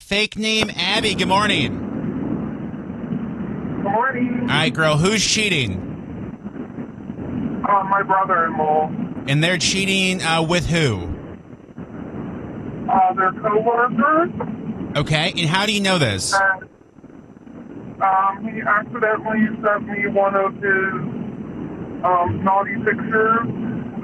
fake name Abby. Good morning. Good morning. All right, girl. Who's cheating? My brother-in-law. And they're cheating with who? Their co-workers. Okay. And how do you know this? And, he accidentally sent me one of his naughty pictures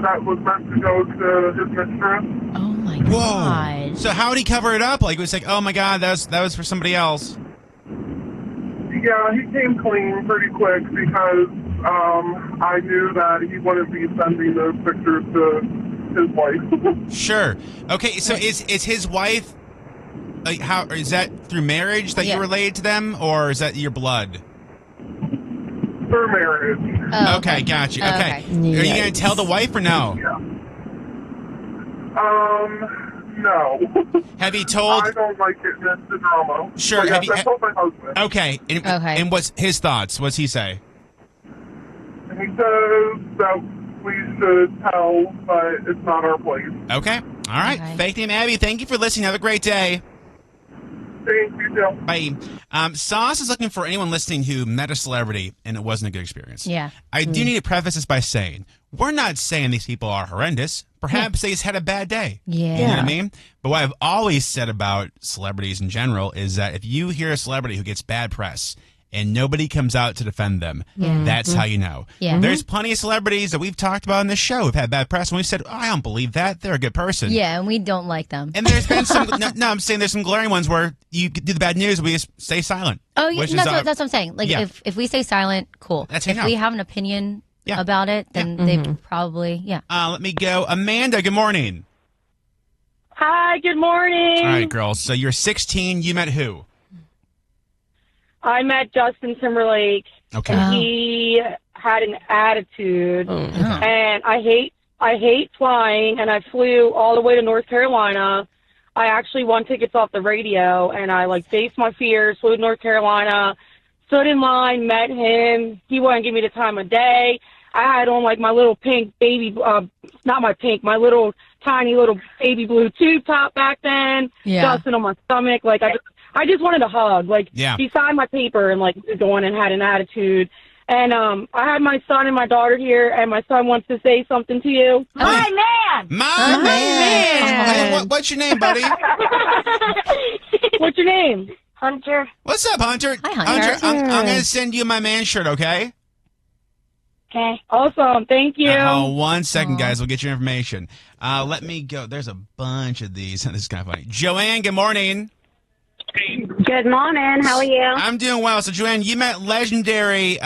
that was meant to go to his mistress. Oh my Whoa. God. So how would he cover it up? Like, it was like, oh my God, that was for somebody else. Yeah, he came clean pretty quick because I knew that he wouldn't be sending those pictures to his wife. Sure. Okay. So is his wife? Like, how is that through marriage that Yeah. you're related to them, or is that your blood? Through marriage. Oh, Okay, got you. Oh, Okay. okay. Are you going to tell the wife or no? Yeah. No. Have you told? I don't like getting into drama. Sure, But have yes, you- I told my husband. Okay. And what's his thoughts? What's he say? And he says that we should tell, but it's not our place. Okay. All right. Okay. Fake name Abby. Thank you for listening. Have a great day. Thank you, Jill. Bye. Sauce is looking for anyone listening who met a celebrity and it wasn't a good experience. Yeah. I do need to preface this by saying we're not saying these people are horrendous. Perhaps they just had a bad day. Yeah. You know what I mean? But what I've always said about celebrities in general is that if you hear a celebrity who gets bad press and nobody comes out to defend them, that's how you know. Yeah. There's plenty of celebrities that we've talked about in this show who've had bad press, and we've said, oh, I don't believe that. They're a good person. Yeah, and we don't like them. And there's been some, no, I'm saying there's some glaring ones where you do the bad news, we just stay silent. Oh, yeah, which is, that's what I'm saying. Like, yeah. if we stay silent, cool. That's how if you know. we have an opinion Yeah. about it, then they probably, Let me go. Amanda, good morning. Hi, good morning. All right, girls. So you're 16. You met who? I met Justin Timberlake. Okay. And he had an attitude, and I hate flying. And I flew all the way to North Carolina. I actually won tickets off the radio, and I faced my fears, flew to North Carolina, stood in line, met him. He wouldn't give me the time of day. I had on my little pink baby, not my pink, my little tiny little baby blue tube top back then. Yeah. Dusting on my stomach. I just wanted a hug. Yeah. He signed my paper and going and had an attitude. And I had my son and my daughter here, and my son wants to say something to you. My man! My man! Hey, what's your name, buddy? What's your name? Hunter. What's up, Hunter? Hi, Hunter. I'm going to send you my man shirt, okay? Okay. Awesome. Thank you. Oh, 1 second, guys. We'll get your information. Let me go. There's a bunch of these. This is kind of funny. Joanne, good morning. Good morning. How are you? I'm doing well. So, Joanne, you met legendary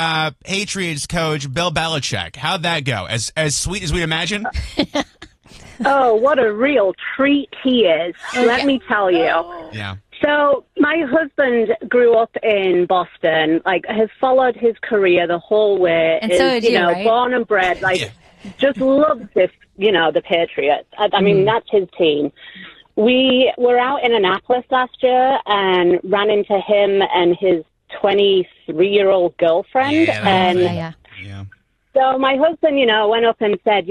Patriots coach Bill Belichick. How'd that go? As sweet as we imagine? Oh, what a real treat he is. Let me tell you. Yeah. So my husband grew up in Boston, has followed his career the whole way. And so did you, right? Born and bred, just loves this, the Patriots. I mean, that's his team. We were out in Annapolis last year and ran into him and his 23-year-old girlfriend. Yeah. So my husband, went up and said,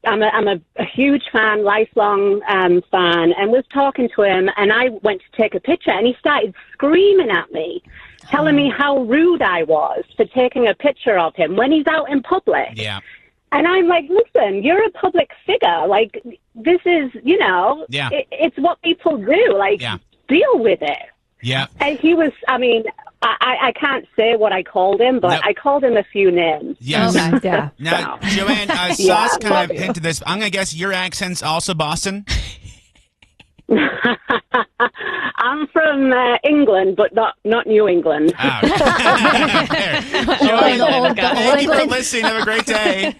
I'm a huge fan, lifelong fan, and was talking to him, and I went to take a picture, and he started screaming at me, telling me how rude I was for taking a picture of him when he's out in public. Yeah. And I'm like, listen, you're a public figure. This is, it's what people do. Deal with it. Yeah. And he was, I can't say what I called him, but I called him a few names. Yes. Okay. Yeah. Now, Joanne, Sauce kind of hinted this. I'm going to guess your accent's also Boston? I'm from England, but not New England. Oh. Joanne, thank you for listening. Have a great day.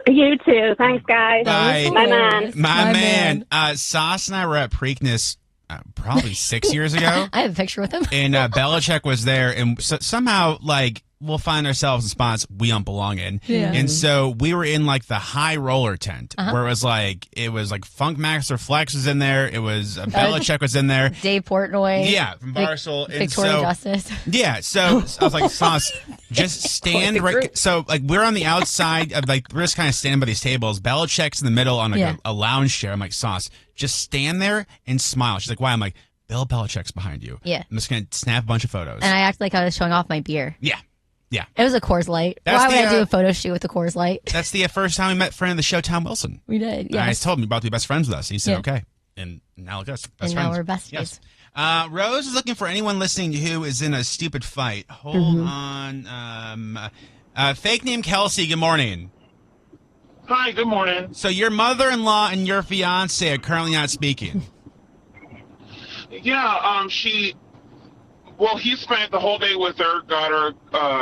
You too. Thanks, guys. Bye. My man. My man. Sauce and I were at Preakness probably 6 years ago. I have a picture with him. And Belichick was there, and somehow, we'll find ourselves in spots we don't belong in. Yeah. And so we were in like the high roller tent where it was like Funk Master Flex was in there. It was Belichick was in there. Dave Portnoy. Yeah, from Barstool. And Victoria Justice. Yeah, so I was like, Sauce, just stand right. So like we're on the outside of like we're just kind of standing by these tables. Belichick's in the middle on like a lounge chair. I'm like, Sauce, just stand there and smile. She's like, why? I'm like, Bill Belichick's behind you. Yeah. I'm just gonna snap a bunch of photos. And I act like I was showing off my beer. Yeah. Yeah. It was a Coors Light. Why would I do a photo shoot with a Coors Light? That's the first time we met friend of the show, Tom Wilson. We did, yes. I told him you're about to be best friends with us. He said, okay. And now look at us. Best friends. Now we're besties. Yes. Rose is looking for anyone listening who is in a stupid fight. Hold on. Fake name Kelsey, good morning. Hi, good morning. So your mother-in-law and your fiance are currently not speaking. Yeah, he spent the whole day with her, got her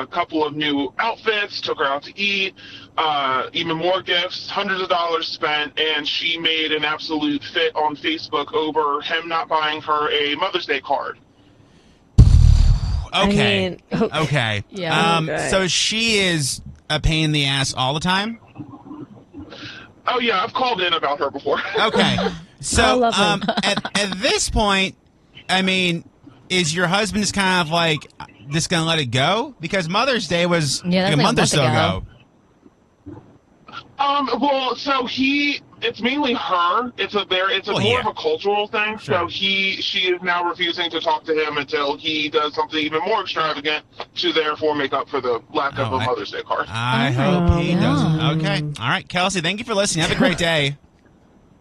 a couple of new outfits, took her out to eat, even more gifts, hundreds of dollars spent, and she made an absolute fit on Facebook over him not buying her a Mother's Day card. Okay. Okay. Yeah. So she is a pain in the ass all the time? Oh, yeah, I've called in about her before. Okay. So at this point, I mean, is your husband just kind of like just going to let it go? Because Mother's Day was like a month or so ago. Well, so it's mainly her. It's more of a cultural thing. Sure. So she is now refusing to talk to him until he does something even more extravagant to therefore make up for the lack of a Mother's Day card. I hope he doesn't. Okay. All right, Kelsey, thank you for listening. Have a great day.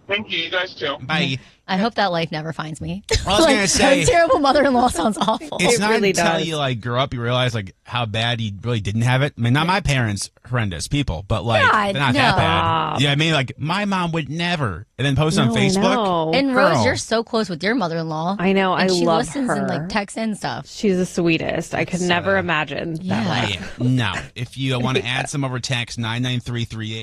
Thank you. You guys too. Bye. I hope that life never finds me. I was going to say, a terrible mother-in-law sounds awful. it's It not really until does. you like grow up you realize like how bad you really didn't have it. I mean, not my parents, horrendous people, but like God, they're not that no. bad. Yeah, I mean, like my mom would never, and then post on No, I Facebook. know. And Girl. Rose, you're so close with your mother-in-law. I know. And she love listens her. and like texts and stuff. She's the sweetest. I could never imagine that Yeah. life. Yeah. No, if you want to add some over text 99338.